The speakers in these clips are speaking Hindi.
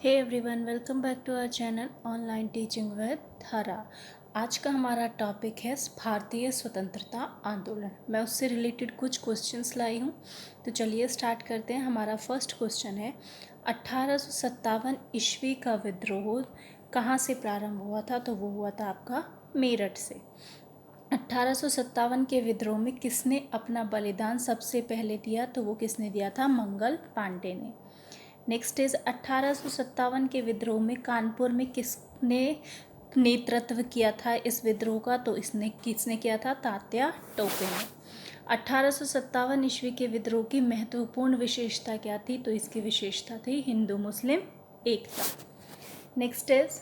Hey everyone, welcome back to our channel online teaching with Hara. आज का हमारा टॉपिक है भारतीय स्वतंत्रता आंदोलन। मैं उससे रिलेटेड कुछ क्वेश्चंस लाई हूँ, तो चलिए स्टार्ट करते हैं। हमारा फर्स्ट क्वेश्चन है 1857 ईस्वी का विद्रोह कहाँ से प्रारंभ हुआ था? तो वो हुआ था आपका मेरठ से। 1857 के विद्रोह में किसने अपना बलिदान सबसे पहले दिया? तो वो किसने दिया था? मंगल पांडे ने। नेक्स्ट इज 1857 के विद्रोह में कानपुर में किसने नेतृत्व किया था इस विद्रोह का? तो किसने किया था? तात्या टोपे ने। 1857 ईस्वी के विद्रोह की महत्वपूर्ण विशेषता क्या थी? तो इसकी विशेषता थी हिंदू मुस्लिम एकता। नेक्स्ट इज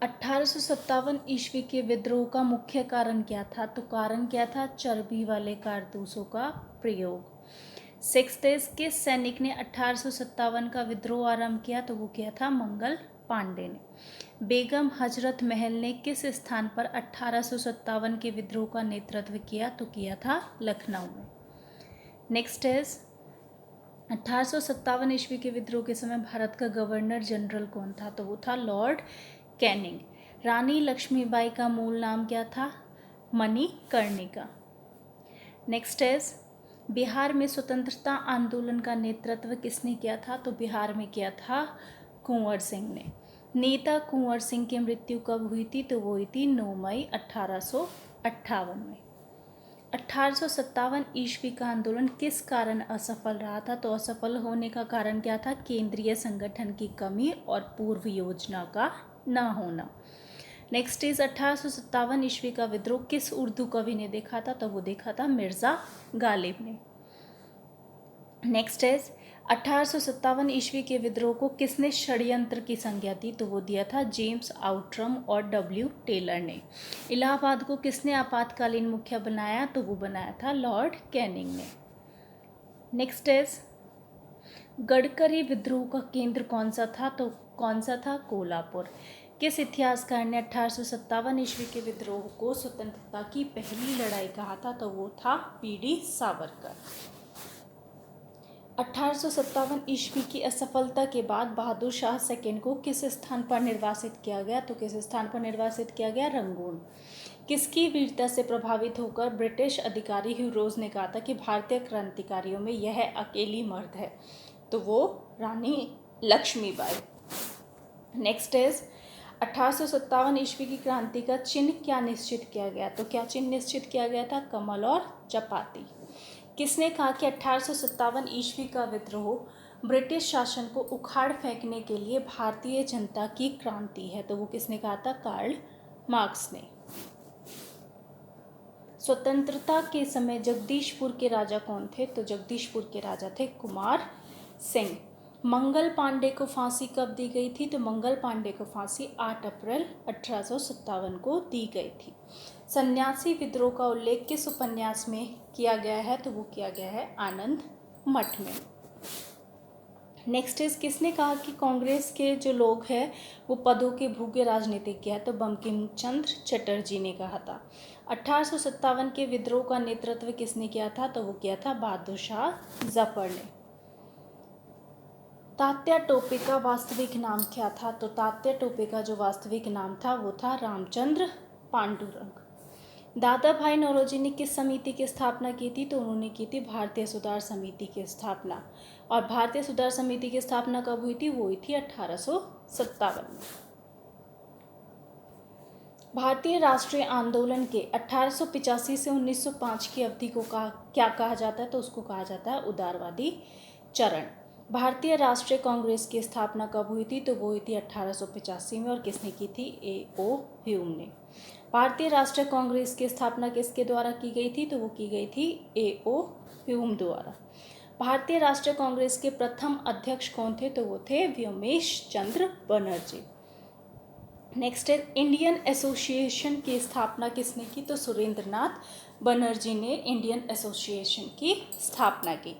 1857 ईस्वी के विद्रोह का मुख्य कारण क्या था? तो कारण क्या था? चर्बी वाले कारतूसों का प्रयोग। सिक्स्थ इज किस सैनिक ने 1857 का विद्रोह आरंभ किया? तो वो किया था मंगल पांडे ने। बेगम हजरत महल ने किस स्थान पर 1857 के विद्रोह का नेतृत्व किया? तो किया था लखनऊ में। नेक्स्ट इज 1857 ईस्वी के विद्रोह के समय भारत का गवर्नर जनरल कौन था? तो वो था लॉर्ड कैनिंग। रानी लक्ष्मीबाई का मूल नाम क्या था? मणिकर्णिका। नेक्स्ट इज बिहार में स्वतंत्रता आंदोलन का नेतृत्व किसने किया था? तो बिहार में किया था कुंवर सिंह ने। नेता कुंवर सिंह की मृत्यु कब हुई थी? तो वो हुई थी 9 मई 1858 में। 1857 ईस्वी का आंदोलन किस कारण असफल रहा था? तो असफल होने का कारण क्या था? केंद्रीय संगठन की कमी और पूर्व योजना का न होना। नेक्स्ट इज 1857 ईस्वी का विद्रोह किस उर्दू कवि ने देखा था? तो वो देखा था मिर्ज़ा गालिब ने। नेक्स्ट इज 1857 ईस्वी के विद्रोह को किसने षड्यंत्र की संज्ञा दी? तो वो दिया था जेम्स आउट्रम और डब्ल्यू टेलर ने। इलाहाबाद को किसने आपातकालीन मुखिया बनाया? तो वो बनाया था लॉर्ड कैनिंग ने। नेक्स्ट इज गडकरी विद्रोह का केंद्र कौन सा था? तो कौन सा था? कोल्हापुर। किस इतिहासकार ने 1857 ईस्वी के विद्रोह को स्वतंत्रता की पहली लड़ाई कहा था? तो वो था पीडी सावरकर। 1857 ईस्वी की असफलता के बाद बहादुर शाह सेकेंड को किस स्थान पर निर्वासित किया गया? तो किस स्थान पर निर्वासित किया गया? रंगून। किसकी वीरता से प्रभावित होकर ब्रिटिश अधिकारी ह्यूरोज ने कहा था कि भारतीय क्रांतिकारियों में यह अकेली मर्द है? तो वो रानी लक्ष्मीबाई। नेक्स्ट इज 1857 ईस्वी की क्रांति का चिन्ह क्या निश्चित किया गया? तो क्या चिन्ह निश्चित किया गया था? कमल और चपाती। किसने कहा कि 1857 ईस्वी का विद्रोह ब्रिटिश शासन को उखाड़ फेंकने के लिए भारतीय जनता की क्रांति है? तो वो किसने कहा था? कार्ल मार्क्स ने। स्वतंत्रता के समय जगदीशपुर के राजा कौन थे? तो जगदीशपुर के राजा थे कुमार सिंह। मंगल पांडे को फांसी कब दी गई थी? तो मंगल पांडे को फांसी 8 अप्रैल 1857 को दी गई थी। सन्यासी विद्रोह का उल्लेख किस उपन्यास में किया गया है? तो वो किया गया है आनंद मठ में। नेक्स्ट इज किसने कहा कि कांग्रेस के जो लोग हैं वो पदों के भूखे राजनीतिज्ञ है? तो बंकिम चंद्र चटर्जी ने कहा था। 1857 के विद्रोह का नेतृत्व किसने किया था? तो वो किया था बहादुर शाह जफर ने। तात्या टोपे का वास्तविक नाम क्या था? तो तात्या टोपे का जो वास्तविक नाम था वो था रामचंद्र पांडुरंग। दादा भाई नौरोजी ने किस समिति की स्थापना की थी? तो उन्होंने की थी भारतीय सुधार समिति की स्थापना। और भारतीय सुधार समिति की स्थापना कब हुई थी? वो हुई थी 1857 में। भारतीय राष्ट्रीय आंदोलन के 1885 से 1905 की अवधि को क्या कहा जाता है? तो उसको कहा जाता है उदारवादी चरण। भारतीय राष्ट्रीय कांग्रेस की स्थापना कब हुई थी? तो वो हुई थी 1885 में। और किसने की थी? A.O. ह्यूम ने। भारतीय राष्ट्रीय कांग्रेस की स्थापना किसके द्वारा की गई थी? तो वो की गई थी A.O. ह्यूम द्वारा। भारतीय राष्ट्रीय कांग्रेस के प्रथम अध्यक्ष कौन थे? तो वो थे व्योमेश चंद्र बनर्जी। नेक्स्ट है इंडियन एसोसिएशन की स्थापना किसने की? तो सुरेंद्रनाथ बनर्जी ने इंडियन एसोसिएशन की स्थापना की।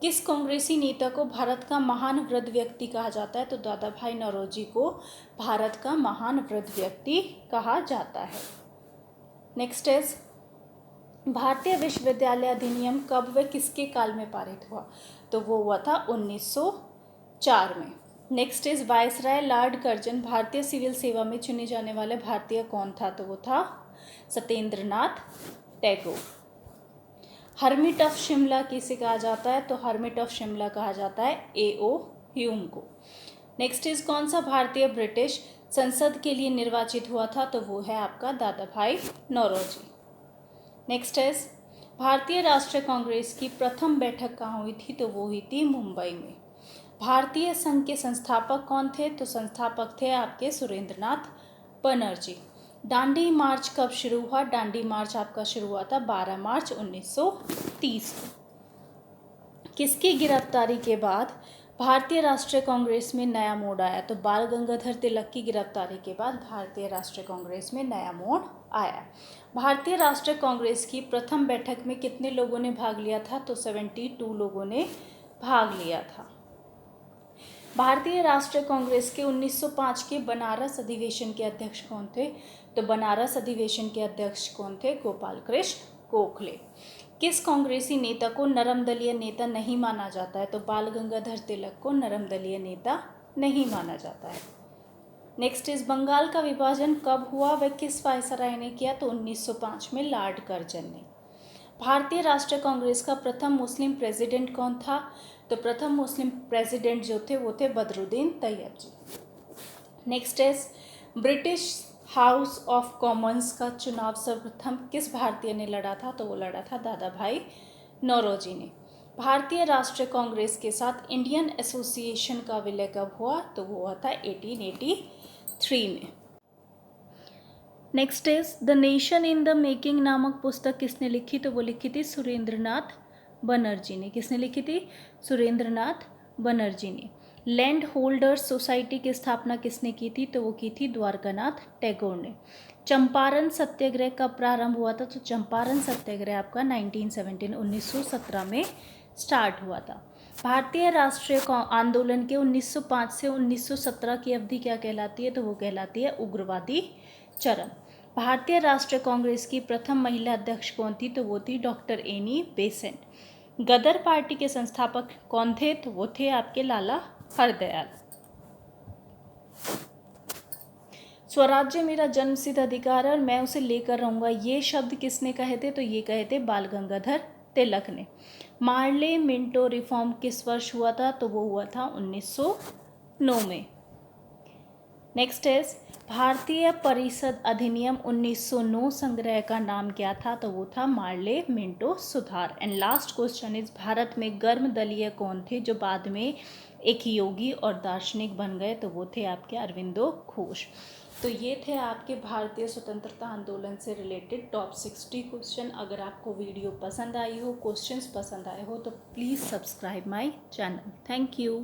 किस कांग्रेसी नेता को भारत का महान वृद्ध व्यक्ति कहा जाता है? तो दादा भाई नौरोजी को भारत का महान वृद्ध व्यक्ति कहा जाता है। नेक्स्ट इज भारतीय विश्वविद्यालय अधिनियम कब व किसके काल में पारित हुआ? तो वो हुआ था 1904 में। Next is viceroy Lord Curzon भारतीय सिविल सेवा में चुने जाने वाले भारतीय कौन था? तो वो था सत्येंद्रनाथ टैगोर। हर्मिट ऑफ शिमला किसे कहा जाता है? तो हर्मिट ऑफ शिमला कहा जाता है A.O. ह्यूम को। नेक्स्ट इज कौन सा भारतीय ब्रिटिश संसद के लिए निर्वाचित हुआ था? तो वो है आपका दादा भाई नौरोजी। नेक्स्ट इज भारतीय राष्ट्रीय कांग्रेस की प्रथम बैठक कहाँ हुई थी? तो वो हुई थी मुंबई में। भारतीय संघ के संस्थापक कौन थे? तो संस्थापक थे आपके सुरेंद्रनाथ बनर्जी। दांडी मार्च कब शुरू हुआ? दांडी मार्च आपका शुरू हुआ था 12 मार्च 1930 को। किसकी गिरफ्तारी के बाद भारतीय राष्ट्रीय कांग्रेस में नया मोड़ आया? तो बाल गंगाधर तिलक की गिरफ्तारी के बाद भारतीय राष्ट्रीय कांग्रेस में नया मोड़ आया। भारतीय राष्ट्रीय कांग्रेस की प्रथम बैठक में कितने लोगों ने भाग लिया था? तो 72 लोगों ने भाग लिया था। भारतीय राष्ट्रीय कांग्रेस के 1905 के बनारस अधिवेशन के अध्यक्ष कौन थे? तो बनारस अधिवेशन के अध्यक्ष कौन थे? गोपाल कृष्ण गोखले। किस कांग्रेसी नेता को नरम दलीय नेता नहीं माना जाता है? तो बाल गंगाधर तिलक को नरम दलीय नेता नहीं माना जाता है। नेक्स्ट इज बंगाल का विभाजन कब हुआ? वह किस वायसराय ने किया? तो 1905 में लॉर्ड कर्जन ने। भारतीय राष्ट्रीय कांग्रेस का प्रथम मुस्लिम प्रेसिडेंट कौन था? तो प्रथम मुस्लिम प्रेसिडेंट जो थे वो थे Badruddin Tyabji. Next is British House of Commons का चुनाव सर्वप्रथम किस भारतीय ने लड़ा था? तो वो लड़ा था दादा भाई नौरोजी ने। भारतीय राष्ट्रीय कांग्रेस के साथ इंडियन एसोसिएशन का विलय कब हुआ? तो वो हुआ था 1883 में। Next is the nation in the making नामक पुस्तक किसने लिखी? तो वो लिखी थी सुरेंद्रनाथ बनर्जी ने। किसने लिखी थी? सुरेंद्रनाथ बनर्जी ने। लैंड होल्डर्स सोसाइटी की स्थापना किसने की थी? तो वो की थी द्वारकानाथ टैगोर ने। चंपारण सत्याग्रह कब प्रारंभ हुआ था? तो चंपारण सत्याग्रह आपका 1917 में स्टार्ट हुआ था। भारतीय राष्ट्रीय आंदोलन के 1905 से 1917 की अवधि क्या कहलाती है? तो वो कहलाती है उग्रवादी चरण। भारतीय राष्ट्रीय कांग्रेस की प्रथम महिला अध्यक्ष कौन थी? तो वो थी डॉक्टर एनी बेसेंट। गदर पार्टी के संस्थापक कौन थे? तो वो थे आपके लाला हरदयाल। स्वराज्य मेरा जन्मसिद्ध अधिकार है और मैं उसे लेकर रहूंगा, ये शब्द किसने कहे थे? तो ये कहे थे बाल गंगाधर तिलक ने। मार्ले मिंटो रिफॉर्म किस वर्ष हुआ था? तो वो हुआ था 1909 में। नेक्स्ट इज भारतीय परिषद अधिनियम 1909 संग्रह का नाम क्या था? तो वो था मार्ले मिंटो सुधार। And last question is Bharat में गर्म दलीय कौन थे जो बाद में एक योगी और दार्शनिक बन गए? तो वो थे आपके अरविंदो घोष। तो ये थे आपके भारतीय स्वतंत्रता आंदोलन से रिलेटेड टॉप 60 क्वेश्चन। अगर आपको वीडियो पसंद आई हो, क्वेश्चंस पसंद आए हो, तो please subscribe my channel. Thank you.